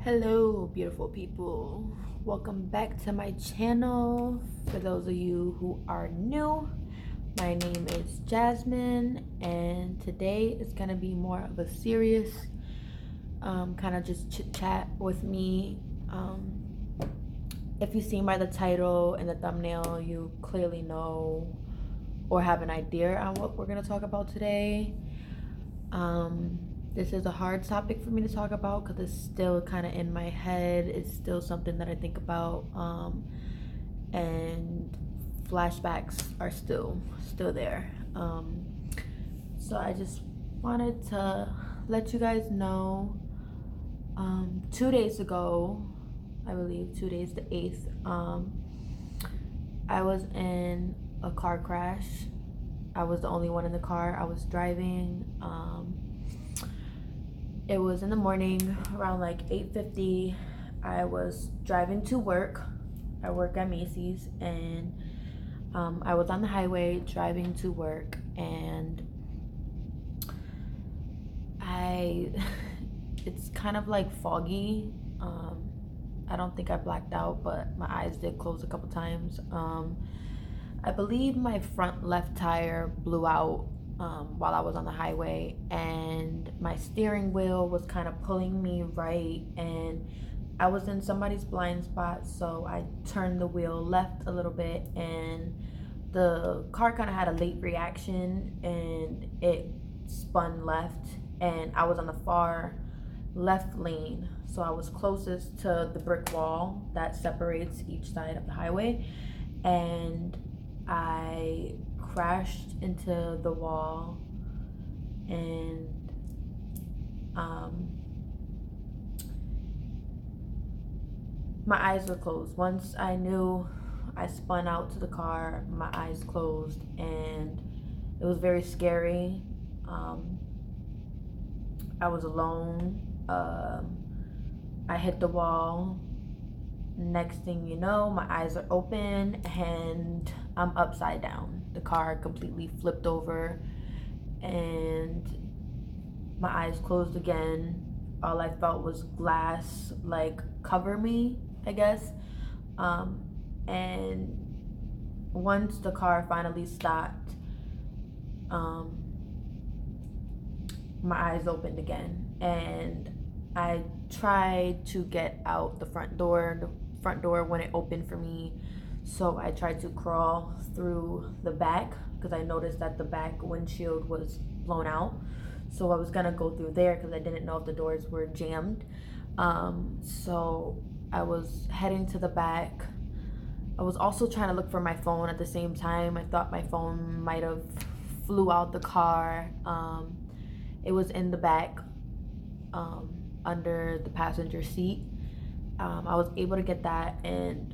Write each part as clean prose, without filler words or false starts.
Hello, beautiful people. Welcome back to my channel. For those of you who are new, my name is Jasmine, and today is going to be more of a serious kind of just chit chat with me. If you've seen by the title and the thumbnail, you clearly know or have an idea on what we're going to talk about today. This is a hard topic for me to talk about because it's still kind of in my head. It's still something that I think about, and flashbacks are still there. So I just wanted to let you guys know. 2 days ago, I believe 2 days, the 8th, I was in a car crash. I was the only one in the car. I was driving. It was in the morning around like 8:50. I was driving to work. I work at Macy's, and I was on the highway driving to work, and it's kind of like foggy. I don't think I blacked out, but my eyes did close a couple times. I believe my front left tire blew out while I was on the highway, and my steering wheel was kind of pulling me right, and I was in somebody's blind spot, so I turned the wheel left a little bit, and the car kind of had a late reaction, and it spun left, and I was on the far left lane, so I was closest to the brick wall that separates each side of the highway, and I crashed into the wall, and my eyes were closed. Once I knew I spun out to the car, my eyes closed, and it was very scary. I was alone. I hit the wall. Next thing you know, my eyes are open and I'm upside down. The car completely flipped over and my eyes closed again. All I felt was glass like cover me, I guess. And once the car finally stopped, my eyes opened again, and I tried to get out the front door. The front door wouldn't open for me, so I tried to crawl through the back because I noticed that the back windshield was blown out. So I was gonna go through there because I didn't know if the doors were jammed. So I was heading to the back. I was also trying to look for my phone at the same time. I thought my phone might have flew out the car. It was in the back, under the passenger seat. I was able to get that, and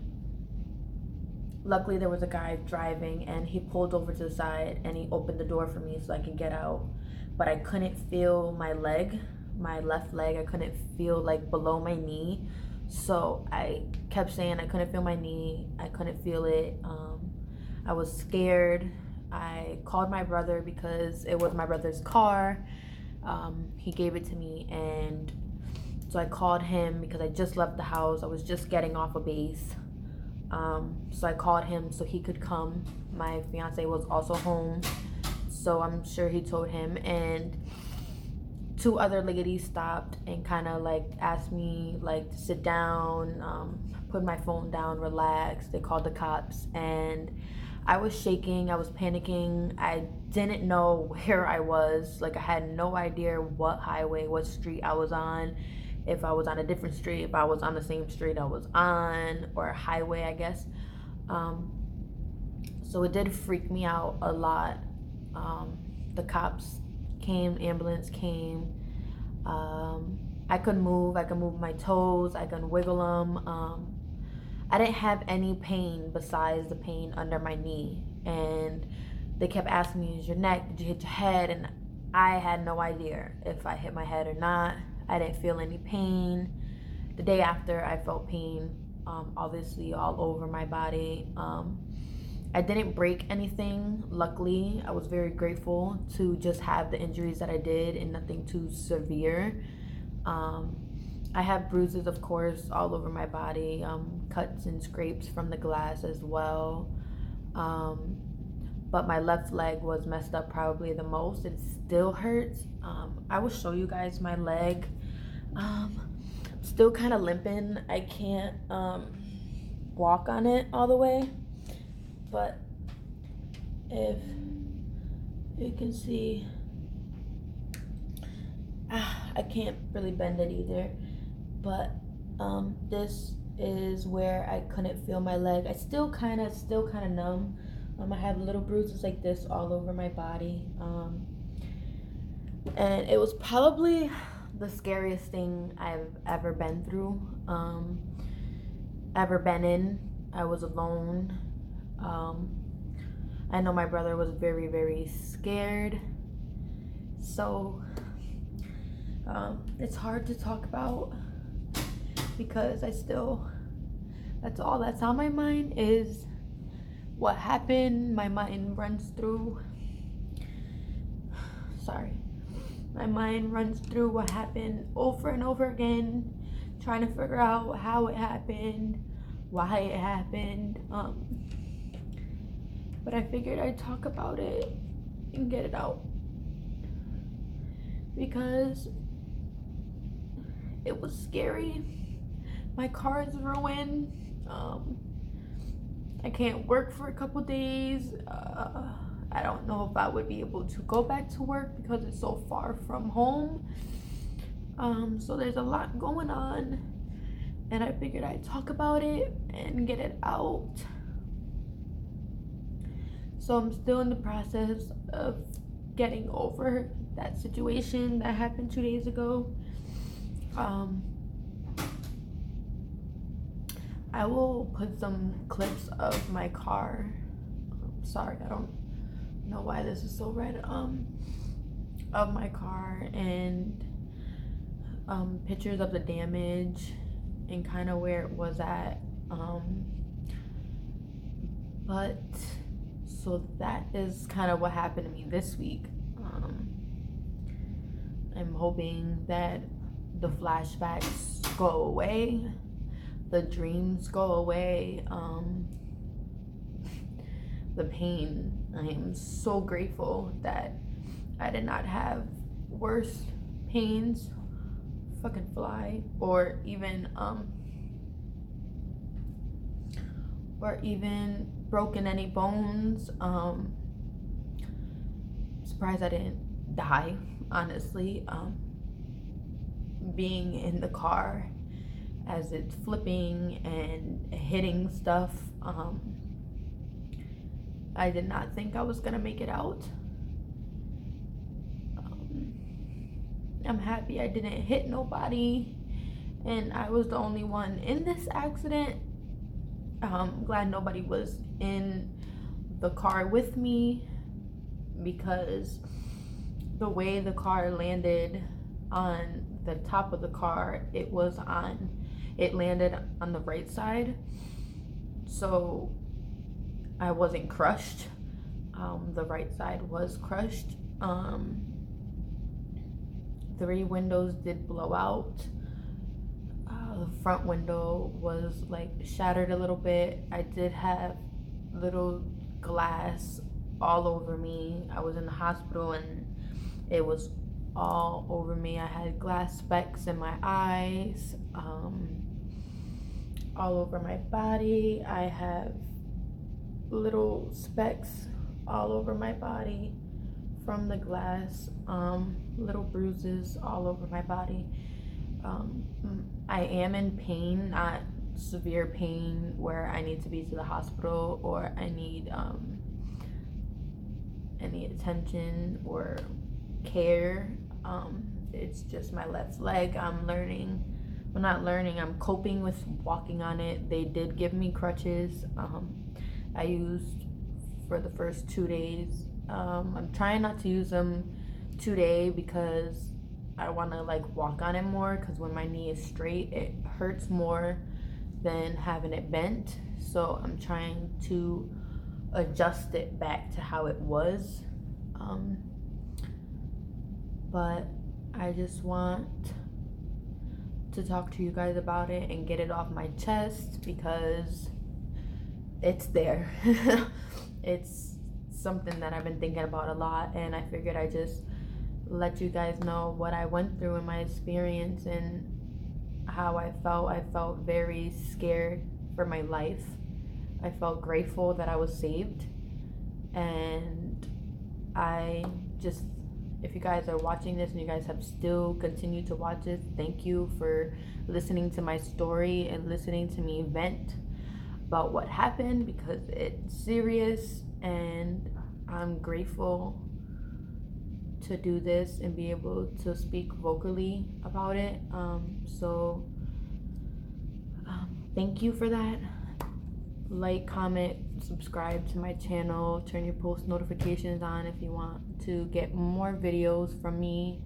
luckily there was a guy driving, and he pulled over to the side and he opened the door for me so I could get out. But I couldn't feel my leg, my left leg. I couldn't feel like below my knee. So I kept saying I couldn't feel my knee. I couldn't feel it. I was scared. I called my brother because it was my brother's car. He gave it to me, and so I called him because I just left the house. I was just getting off a base. So I called him so he could come. My fiance was also home, so I'm sure he told him. And two other ladies stopped and kind of like asked me like to sit down, put my phone down, relax. They called the cops, and I was shaking. I was panicking. I didn't know where I was. Like, I had no idea what highway, what street I was on. If I was on a different street, if I was on the same street I was on, or a highway, I guess. So it did freak me out a lot. The cops came, ambulance came. I could move. I could move my toes. I could wiggle them. I didn't have any pain besides the pain under my knee. And they kept asking me, is your neck? Did you hit your head? And I had no idea if I hit my head or not. I didn't feel any pain. The day after, I felt pain, obviously, all over my body. I didn't break anything, luckily. I was very grateful to just have the injuries that I did and nothing too severe. I have bruises, of course, all over my body, cuts and scrapes from the glass as well. Um, but my left leg was messed up probably the most. It still hurts. I will show you guys my leg. Still kind of limping. I can't walk on it all the way, but if you can see, I can't really bend it either. But this is where I couldn't feel my leg. I still kind of numb. I have little bruises like this all over my body. And it was probably the scariest thing I've ever been through, ever been in. I was alone. I know my brother was very, very scared. So it's hard to talk about because that's all that's on my mind is what happened. My mind runs through what happened over and over again, trying to figure out how it happened, why it happened. But I figured I'd talk about it and get it out because it was scary. My car is ruined. I can't work for a couple days. I don't know if I would be able to go back to work because it's so far from home. So there's a lot going on, and I figured I'd talk about it and get it out. So I'm still in the process of getting over that situation that happened 2 days ago. I will put some clips of my car. Sorry, I don't know why this is so red. Of my car and pictures of the damage and kind of where it was at. But so that is kind of what happened to me this week. I'm hoping that the flashbacks go away, the dreams go away, the pain. I am so grateful that I did not have worse pains, fucking fly, or even broken any bones. Surprised I didn't die, honestly. Being in the car as it's flipping and hitting stuff, I did not think I was gonna make it out. I'm happy I didn't hit nobody and I was the only one in this accident. Glad nobody was in the car with me because the way the car landed on the top of the car, it landed on the right side, so I wasn't crushed. The right side was crushed. 3 windows did blow out. The front window was like shattered a little bit. I did have little glass all over me. I was in the hospital and it was all over me. I had glass specks in my eyes, all over my body. I have little specks all over my body from the glass, little bruises all over my body. I am in pain, not severe pain where I need to be to the hospital or I need any attention or care. It's just my left leg. I'm coping with walking on it. They did give me crutches. I used for the first 2 days. I'm trying not to use them today because I want to like walk on it more, because when my knee is straight it hurts more than having it bent. So I'm trying to adjust it back to how it was. But I just want to talk to you guys about it and get it off my chest because it's there. It's something that I've been thinking about a lot, and I figured I'd just let you guys know what I went through in my experience and how I felt. I felt very scared for my life. I felt grateful that I was saved. And I just, if you guys are watching this and you guys have still continued to watch this, thank you for listening to my story and listening to me vent about what happened, because it's serious, and I'm grateful to do this and be able to speak vocally about it. Thank you for that. Like, comment, subscribe to my channel, turn your post notifications on if you want to get more videos from me.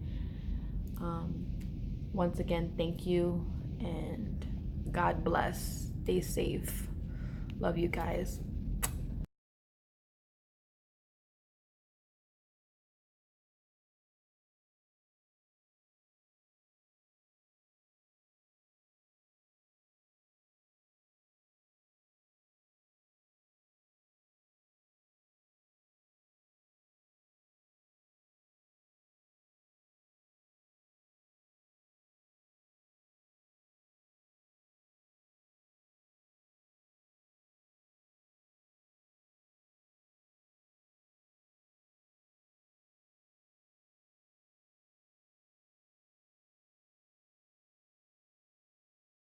Once again, thank you, and God bless. Stay safe. Love you guys.